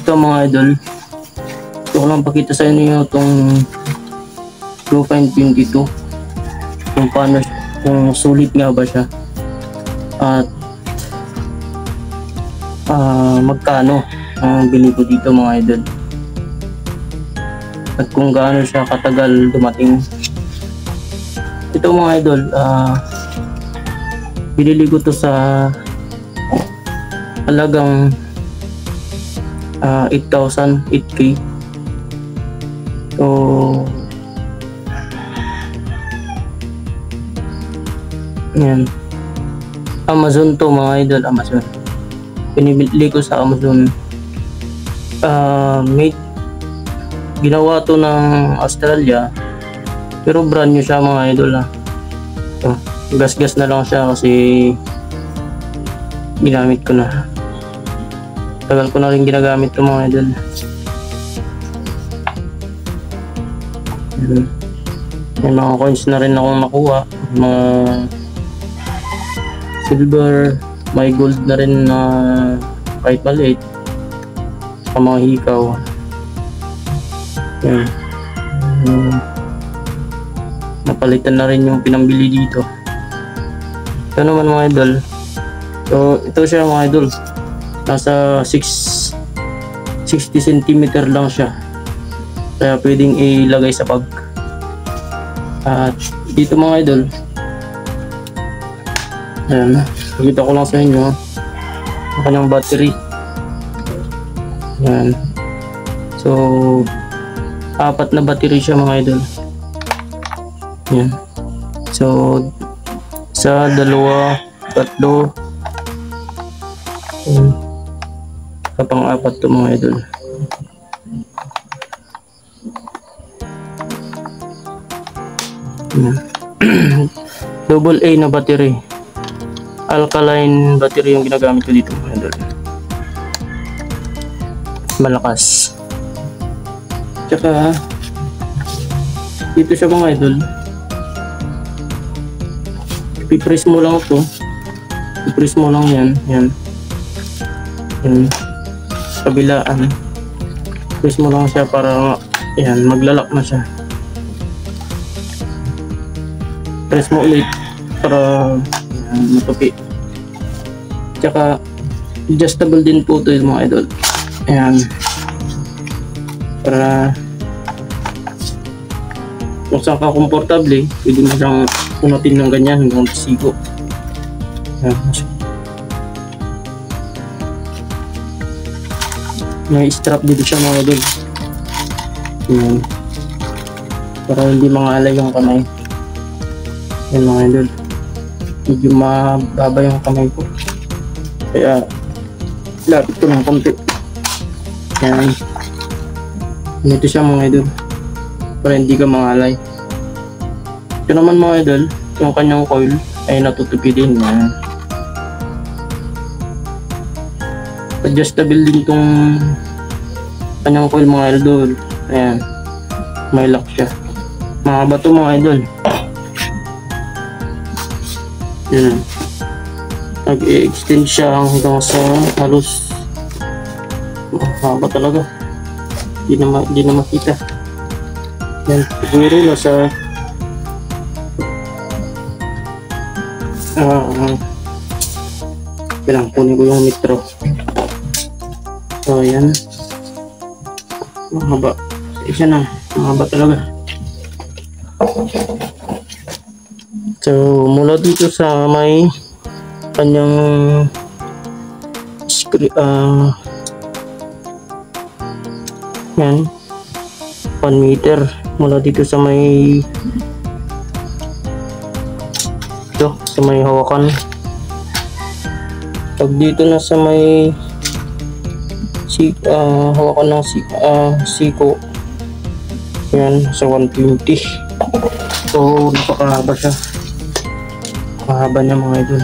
Ito mga idol, ito ko lang pakita sa inyo itong Profine 22, kung paano, kung sulit nga ba siya at magkano ang bili ko dito mga idol, at kung gaano siya katagal dumating. Ito mga idol, binili ko to sa halagang 8,000, 8K. So yan, Amazon to mga idol, Amazon. Pinibili ko sa Amazon. Made, ginawa to ng Australia, pero brand new siya mga idol So, gas-gas na lang siya kasi ginamit ko na. Tagal ko na rin ginagamit to mga idol. May mga coins na rin akong nakuha, mga silver, may gold na rin na kahit maliit, sa mga hikaw. Yan. Napalitan na rin yung pinambili dito. Ito naman mga idol, so ito siya mga idol, nasa 60 cm lang siya, kaya pwedeng ilagay sa bag. At dito mga idol, ayan, pakita ko lang sa inyo ang kanyang battery. Ayan, so 4 na battery siya mga idol. Ayan, so sa 2, 3, sa pang-4 to mga idol. Double A na battery, alkaline battery yung ginagamit ko dito mga idol. Malakas. Tsaka dito siya mga idol, i-press mo lang ito, i-press mo lang yan, yan, kabilaan, press mo lang siya para yan, maglalak na siya. Press mo ulit para matupi. Tsaka adjustable din po ito mga idol. Ayan, para kung saan ka komportable, pwede mo siyang unatin ng ganyan hanggang sigo. Ayan. May strap dito siya mga idol. Ayan, para hindi mangalay yung kamay. Yan mga idol, medyo mababa yung kamay ko, kaya lapit ko ng konti. Yan, ito siya mga idol, para hindi ka mangalay. Ito naman mga idol, yung kanyang coil ay natutupi din. Yan, adjustable din itong kanyang coil mga idol. Ayan, may lock siya, mahaba ito mga idol. Yan, nag-extend siya hanggang sa halos mahaba talaga, di na makita. Yan, siguro nasa kailangan kunin ko yung metro. So yan, mahaba, isa na, mahaba talaga. So mula dito sa may kanyang yan, 1 meter mula dito sa may ito, sa may hawakan. Pag dito na sa may hawakan ng siko, yan, sa 120. So napakahaba siya, mahaba niya mga idol.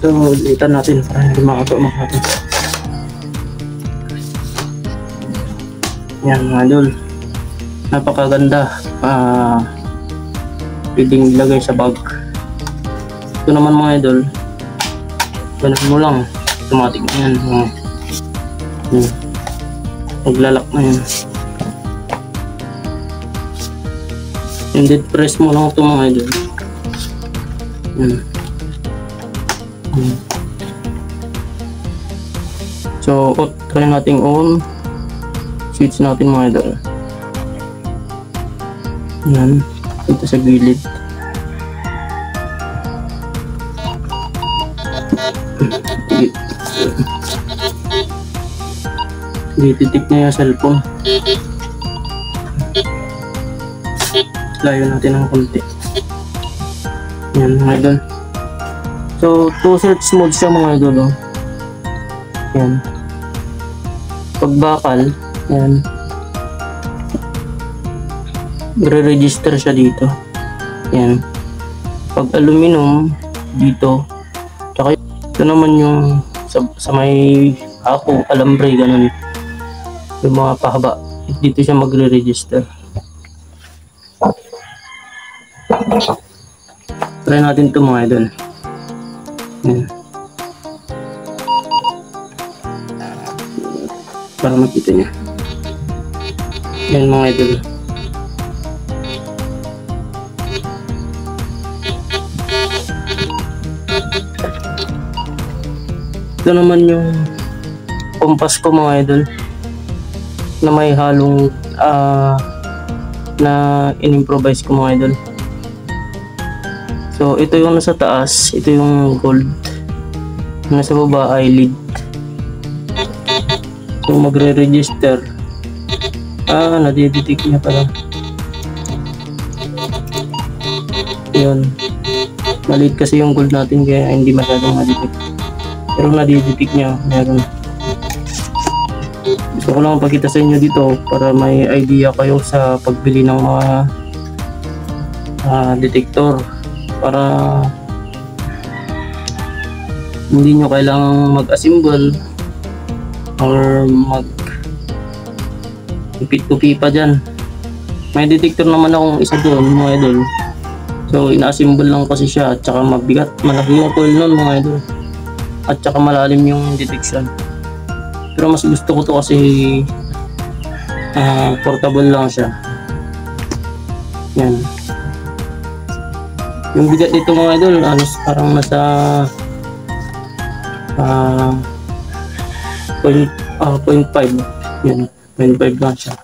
So ulitan natin para hindi makapag. Yan mga idol, napakaganda. Pwedeng ilagay sa bag. Ito naman mga idol, ganun mo lang, automatic na yan. Maglalak na yan. And then press mo lang ito mga idol. So try natin on, switch natin mga idol. Yan, dito sa gilid. Dititik na yung cellphone. Layo natin ng konti. Yan mga idol. So 2 search mode siya mga idol. Yan. Pag bakal, yan, re-register siya dito. Yan. Pag aluminum, dito. Tsaka ito naman yung sa may ako, alambre, ganun. Yung mga pahaba, dito siya magre-register. Try natin ito mga idol. Yan. Para makita niya. Yan mga idol. Ito naman yung compass ko mga idol, na may halong na in-improvise ko mga idol. So ito yung nasa taas, ito yung gold, nasa baba ay lead. Kung magre-register, nadidetect niya pala. Yun, maliit kasi yung gold natin kaya hindi masyadong nadetect, pero nadidetect niya, meron. Gusto ko lang pakita sa inyo dito para may idea kayo sa pagbili ng mga detector, para hindi nyo kailangang mag-assemble or mag-upit-upi pa dyan. May detector naman akong isa doon mga idol, so ina-assemble lang kasi siya, at saka mabigat, malaki yung coil nun mga idol, at saka malalim yung detection. Pero mas gusto ko to kasi portable lang siya. Yan. Yung bigat dito mga idol, parang nasa 0.5. Yan, 0.5 lang siya.